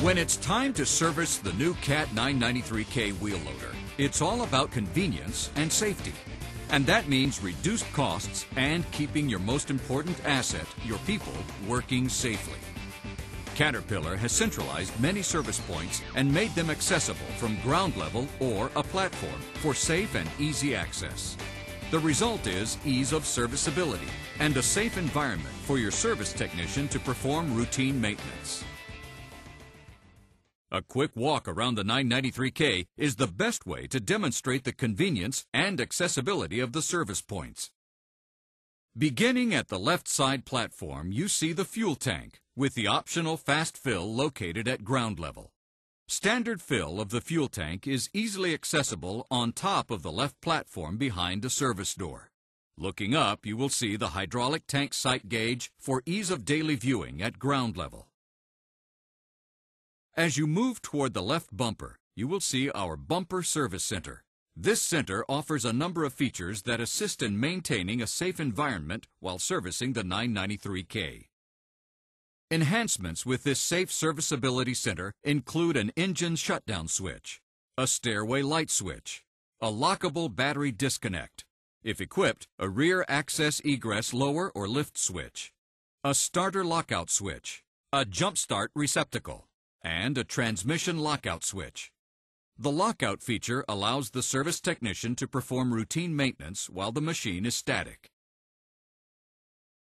When it's time to service the new Cat 993K wheel loader, it's all about convenience and safety. And that means reduced costs and keeping your most important asset, your people, working safely. Caterpillar has centralized many service points and made them accessible from ground level or a platform for safe and easy access. The result is ease of serviceability and a safe environment for your service technician to perform routine maintenance. A quick walk around the 993K is the best way to demonstrate the convenience and accessibility of the service points. Beginning at the left side platform, you see the fuel tank with the optional fast fill located at ground level. Standard fill of the fuel tank is easily accessible on top of the left platform behind the service door. Looking up, you will see the hydraulic tank sight gauge for ease of daily viewing at ground level. As you move toward the left bumper, you will see our Bumper Service Center. This center offers a number of features that assist in maintaining a safe environment while servicing the 993K. Enhancements with this safe serviceability center include an engine shutdown switch, a stairway light switch, a lockable battery disconnect, if equipped, a rear access egress lower or lift switch, a starter lockout switch, a jump start receptacle, and a transmission lockout switch. The lockout feature allows the service technician to perform routine maintenance while the machine is static.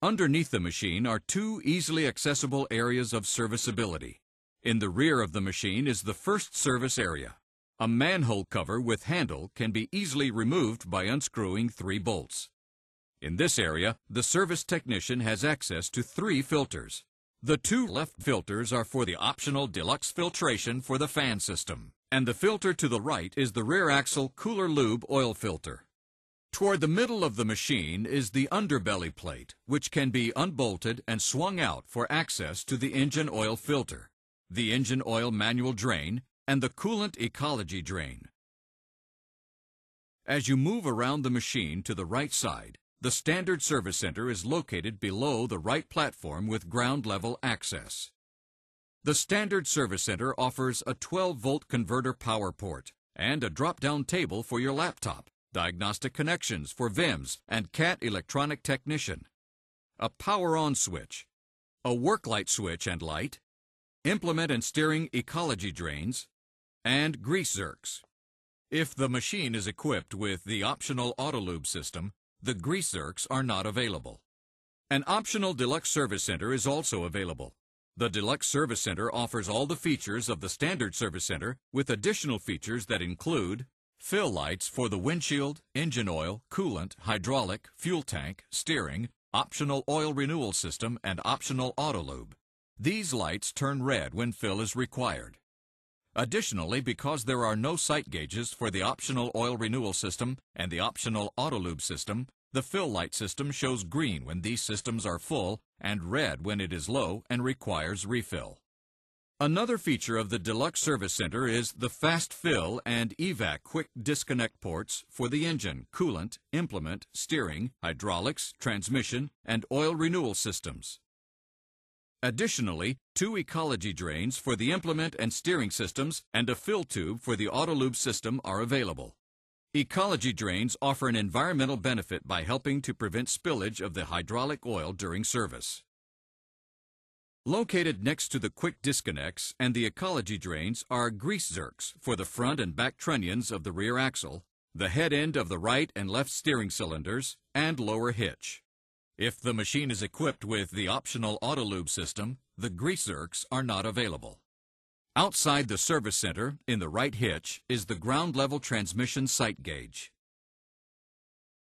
Underneath the machine are two easily accessible areas of serviceability. In the rear of the machine is the first service area. A manhole cover with handle can be easily removed by unscrewing 3 bolts. In this area, the service technician has access to 3 filters. The 2 left filters are for the optional deluxe filtration for the fan system, and the filter to the right is the rear axle cooler lube oil filter. Toward the middle of the machine is the underbelly plate, which can be unbolted and swung out for access to the engine oil filter, the engine oil manual drain, and the coolant ecology drain. As you move around the machine to the right side, the standard service center is located below the right platform with ground-level access. The standard service center offers a 12-volt converter power port and a drop-down table for your laptop, diagnostic connections for VIMs and CAT electronic technician, a power-on switch, a work light switch and light, implement and steering ecology drains, and grease zerks. If the machine is equipped with the optional autolube system, the grease zerks are not available. An optional deluxe service center is also available. The deluxe service center offers all the features of the standard service center with additional features that include fill lights for the windshield, engine oil, coolant, hydraulic, fuel tank, steering, optional oil renewal system, and optional autolube. These lights turn red when fill is required. Additionally, because there are no sight gauges for the optional oil renewal system and the optional autolube system, the fill light system shows green when these systems are full and red when it is low and requires refill. Another feature of the Deluxe Service Center is the Fast Fill and EVAC Quick Disconnect ports for the engine, coolant, implement, steering, hydraulics, transmission, and oil renewal systems. Additionally, 2 ecology drains for the implement and steering systems and a fill tube for the autolube system are available. Ecology drains offer an environmental benefit by helping to prevent spillage of the hydraulic oil during service. Located next to the quick disconnects and the ecology drains are grease zerks for the front and back trunnions of the rear axle, the head end of the right and left steering cylinders, and lower hitch. If the machine is equipped with the optional autolube system, the grease zerks are not available. Outside the service center, in the right hitch, is the ground-level transmission sight gauge.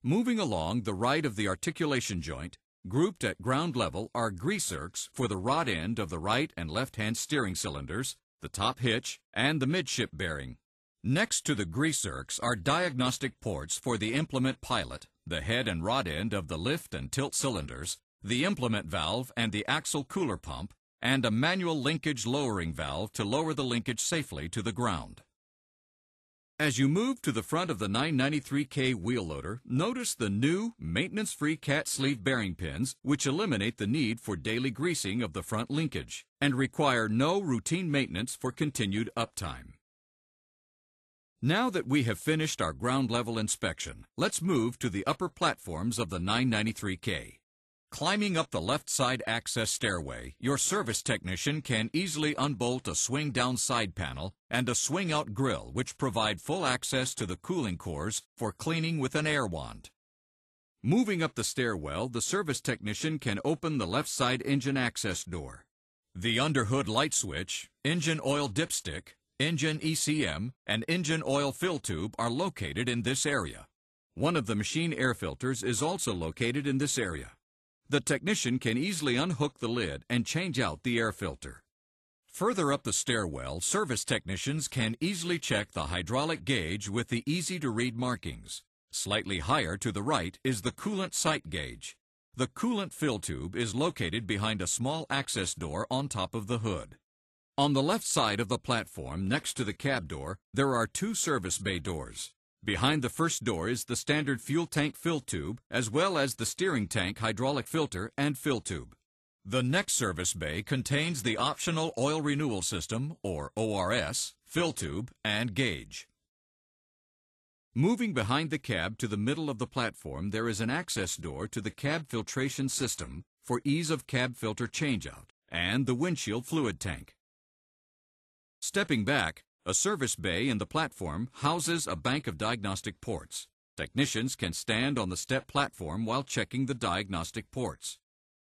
Moving along the right of the articulation joint, grouped at ground level are grease zerks for the rod end of the right and left-hand steering cylinders, the top hitch, and the midship bearing. Next to the grease zerks are diagnostic ports for the implement pilot, the head and rod end of the lift and tilt cylinders, the implement valve and the axle cooler pump, and a manual linkage lowering valve to lower the linkage safely to the ground. As you move to the front of the 993K wheel loader, notice the new maintenance-free cat sleeve bearing pins, which eliminate the need for daily greasing of the front linkage and require no routine maintenance for continued uptime. Now that we have finished our ground level inspection, let's move to the upper platforms of the 993K. Climbing up the left side access stairway, your service technician can easily unbolt a swing-down side panel and a swing-out grill, which provide full access to the cooling cores for cleaning with an air wand. Moving up the stairwell, the service technician can open the left side engine access door. The underhood light switch, engine oil dipstick, engine ECM, and engine oil fill tube are located in this area. One of the machine air filters is also located in this area. The technician can easily unhook the lid and change out the air filter. Further up the stairwell, service technicians can easily check the hydraulic gauge with the easy-to-read markings. Slightly higher to the right is the coolant sight gauge. The coolant fill tube is located behind a small access door on top of the hood. On the left side of the platform, next to the cab door, there are two service bay doors. Behind the first door is the standard fuel tank fill tube, as well as the steering tank hydraulic filter and fill tube. The next service bay contains the optional oil renewal system, or ORS, fill tube, and gauge. Moving behind the cab to the middle of the platform, there is an access door to the cab filtration system for ease of cab filter changeout, and the windshield fluid tank. Stepping back, a service bay in the platform houses a bank of diagnostic ports. Technicians can stand on the step platform while checking the diagnostic ports.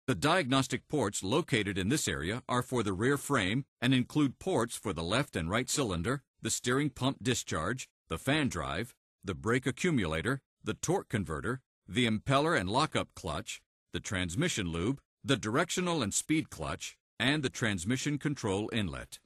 The diagnostic ports located in this area are for the rear frame and include ports for the left and right cylinder, the steering pump discharge, the fan drive, the brake accumulator, the torque converter, the impeller and lockup clutch, the transmission lube, the directional and speed clutch, and the transmission control inlet.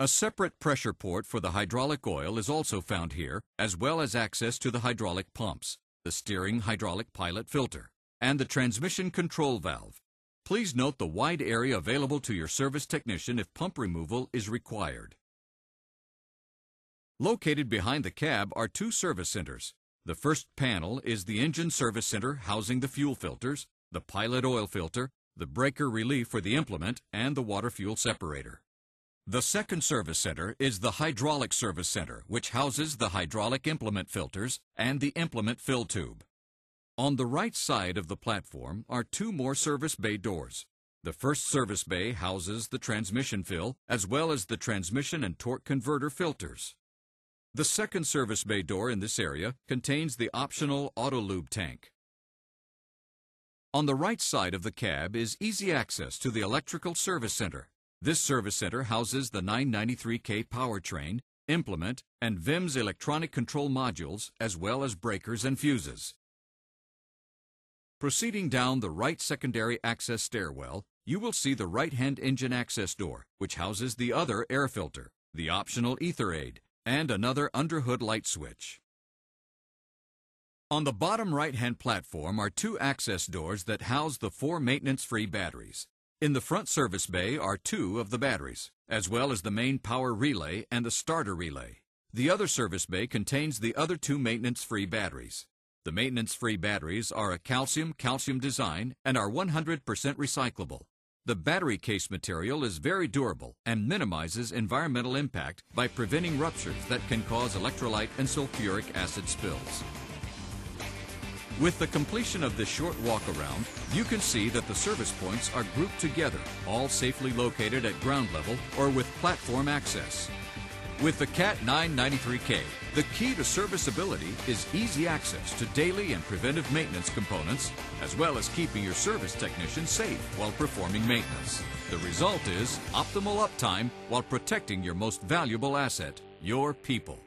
A separate pressure port for the hydraulic oil is also found here, as well as access to the hydraulic pumps, the steering hydraulic pilot filter, and the transmission control valve. Please note the wide area available to your service technician if pump removal is required. Located behind the cab are two service centers. The first panel is the engine service center housing the fuel filters, the pilot oil filter, the breaker relief for the implement, and the water fuel separator. The second service center is the hydraulic service center, which houses the hydraulic implement filters and the implement fill tube. On the right side of the platform are two more service bay doors. The first service bay houses the transmission fill, as well as the transmission and torque converter filters. The second service bay door in this area contains the optional auto lube tank. On the right side of the cab is easy access to the electrical service center. This service center houses the 993K powertrain, implement, and VIM's electronic control modules, as well as breakers and fuses. Proceeding down the right secondary access stairwell, you will see the right-hand engine access door, which houses the other air filter, the optional ether aid, and another underhood light switch. On the bottom right-hand platform are two access doors that house the four maintenance-free batteries. In the front service bay are two of the batteries, as well as the main power relay and the starter relay. The other service bay contains the other two maintenance-free batteries. The maintenance-free batteries are a calcium design and are 100% recyclable. The battery case material is very durable and minimizes environmental impact by preventing ruptures that can cause electrolyte and sulfuric acid spills. With the completion of this short walk-around, you can see that the service points are grouped together, all safely located at ground level or with platform access. With the CAT 993K, the key to serviceability is easy access to daily and preventive maintenance components, as well as keeping your service technician safe while performing maintenance. The result is optimal uptime while protecting your most valuable asset, your people.